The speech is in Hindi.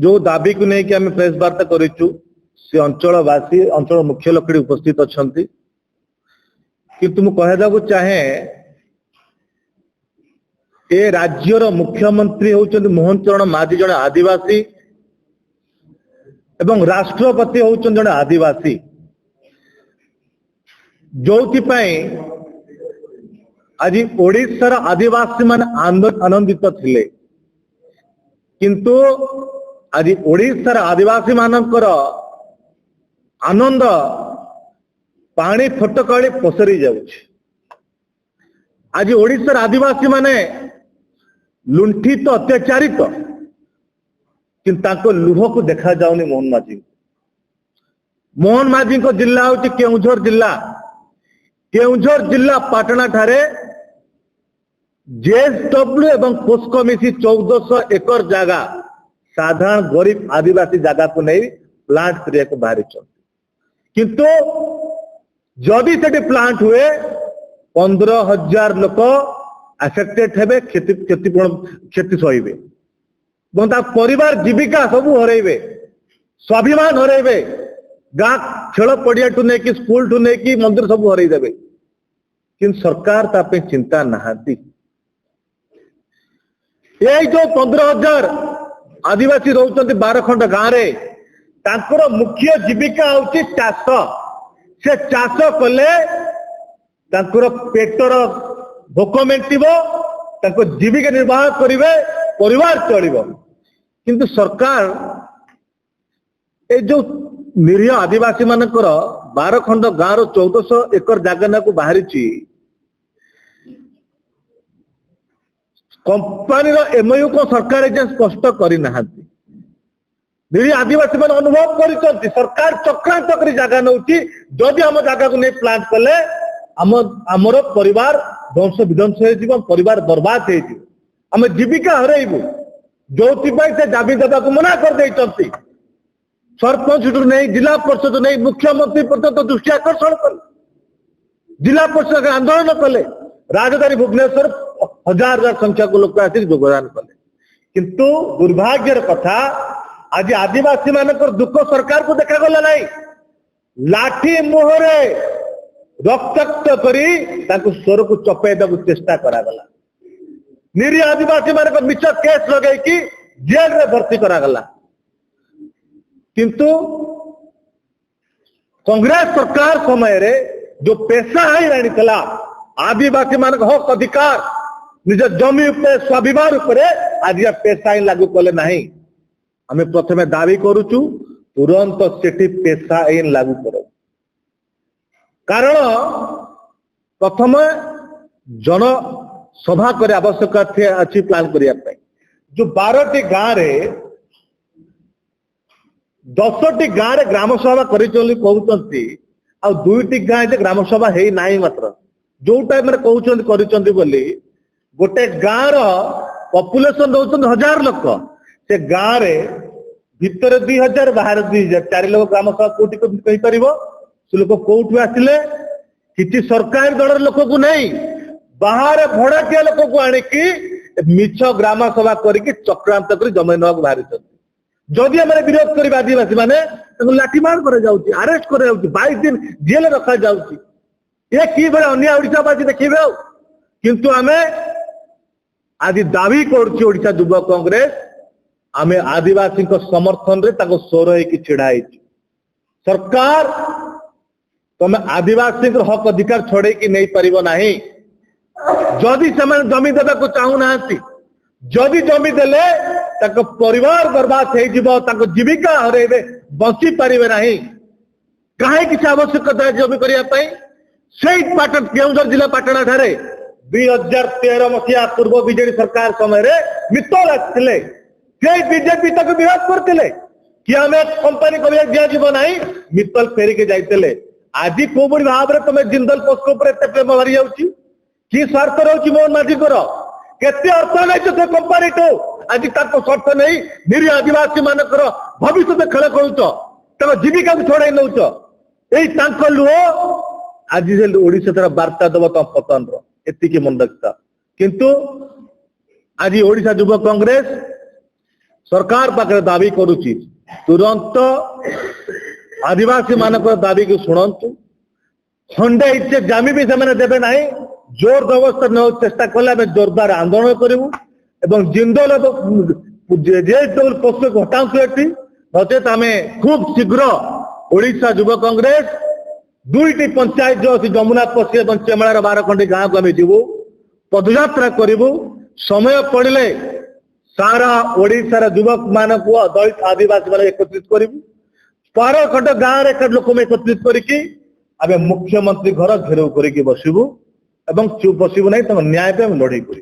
जो दाबी को लेकिन आम प्रेस वार्ता करूँ से अंचलवासी अंचल मुख्य लोक उपस्थित अच्छा किंतु मुझे कहवाक चाहे ए राज्यर मुख्यमंत्री होउछन्ति मोहन चरण माझी जड़े आदिवासी एवं राष्ट्रपति होउछन्ति जड़े आदिवासी जो आज ओडिशार आदिवासी मान आनंदित थिले किंतु आज ओडिशार आदिवासी मानकर आनंद पानी फटकाड़ी पसरी जाउछि। आज ओडिशार आदिवासी माने लुंठित अत्याचारित किंतु लुह को देखा जाउनी मोहन माझी को जिला हूँ केउझर जिला पाटना ठारे जेएसडब्ल्यू एवं पोस्को मिसी 1400 एकर जगह साधारण गरीब आदिवासी जगह को नहीं प्लांट करने बाहरी किंतु जदि से प्लांट हुए 15,000 लोक अफेक्टेड हेबे क्षति सहिबे परिवार जीविका सबू हरइबे स्वाभिमान हरइबे गाँ खेल पड़िया ठू नहीं स्कूल ठू नहीं मंदिर सब हरइदेवे कि सरकार तापे चिंता नहांती। ये जो 15,000 आदिवासी रोचंती 12 खंड गाँव रे तांकर मुख्य जीविका होची चाष से चाष कले तांकर पेटर भोक मेंटिबो तांको जीविका निर्वाह करिवे परिवार चलिबो किंतु सरकार ए जो निरीह आदिवासी मानकर 12 खंड गाँव रो 1400 एकर जगह को बाहरी कंपानी एमओयू को सरकार स्पष्ट करना निरीह आदिवासी मान अनुभव कर सरकार चक्रांत कर जगह नौ जदि आम जगह को नहीं प्लांट कले आमर परिवार ध्वंस विध्वंस हो परिवार बर्बाद हो जीविका हरइबू जो से दाबी देवा मना कर देती सरपंच नहीं जिला परिषद नहीं मुख्यमंत्री पर्यंत दृष्टि आकर्षण कले जिला परिषद आंदोलन कले राजधानी भुवनेश्वर हजार संख्या को लोक आसिक योगदान कले किंतु दुर्भाग्यर कथा आज आदिवासी मानकर दुख सरकार को देखा गला नहीं लाठी मुहरे रक्ताक्त करी स्वर को चपे देव चेष्टा करागला निरीह आदिवासी मान मिछ केस लगे जेल में भर्ती करागला किंतु कांग्रेस सरकार समय रे जो पेशा ही आदिवासी मान हक अधिकार निज जमी स्वाभिमान आज पेशा आईन लागू कले ना आम प्रथम दावी करुचु तुरंत सेठी पेशा आईन लागू करो कारण प्रथम जन सभा करे आवश्यकता अच्छी प्लान करने जो 12टी गाँव रे 10टी गाँव रे ग्राम सभा कहते आ 2टी गाँव ग्राम सभा है ना मात्र जो टाइम कहते गोटे गाँव पॉपुलेशन रोचन 1000 लोक से गाँव रे भितर 2000 बाहर 2000 4 लोग ग्राम सभा कोटि कही पार से लोक कौटू आसिले किसी सरकारी दल लोक को नहीं बाहर भड़ाटिया लोक को आणिकी मिछ ग्राम सभा करके चक्रांत कर जमी नवा बाहरी जदि आम विरोध कर आदिवासी माने लाठीमार अरेस्ट कर 22 दिन जेल रखा जाउची ये कि अन्य ओडिशावासी देखिए किंतु आमे आज दावी करुच्छे ओडिशा युवा कांग्रेस आमे आदिवासी समर्थन रे ताको स्वर होई छिड़ा सरकार तुम आदिवासी हक अधिकार छड़े कि नहीं पारिबो नाही जदि से जमी देवा को चाहू ना जदि जमी देले ताको परिवार बर्बाद हो जीविका हरइबे बंची पारिबे नाही कहीं किसी आवश्यकता है जमी करने पाटन केउझर जिला पाटना ठारे 2013 मसीहा पूर्व बीजेडी सरकार समय रे मित्तल आसते बीजेपी ताको विरोध करते कि आम कंपानी दिज्व ना मित्तल फेरिके जाते आज कौ भाव में तुम जिंदल पोस्को पर एत प्रेम बाहरी जाऊँगी कि स्वार्थ रोच मोहन माझी केते अर्थ नहीं से कंपानी टू आज स्वार्थ नहीं निरीह आदिवासी मानकर भविष्य खेल करुच जीविका को छड़ाई नौच यही लुह आज ओडिशा तरह वार्ता दब तुम पतन एतिकी मन रखता किंतु आज ओडिशा युवा कांग्रेस सरकार पाखे दाबी करुची तुरंत आदिवासी मानक दाबी को शुणु खंडे इच्छे जमी भी से देवे ना जोर जबरदस्त न चेष्टा कले आम जोरदार आंदोलन करूँ एवं जिंदल पक्ष को हटाऊ एटी नचेत आम खूब शीघ्र ओडिशा युव कांग्रेस 2टी पंचायत जो अच्छी जमुना पश्चिम और चेमलार 12 गाँव को आम जीवु पदयात्रा करूँ समय पड़े सारा ओडिशार युवक मान दलित आदिवासी मान एकत्रित करूँ 12 गाँव रे लोक एकत्रित करके आम मुख्यमंत्री घर घेराव करके बसबू एवं चुप बसबू ना न्याय पे लड़ाई करूँ।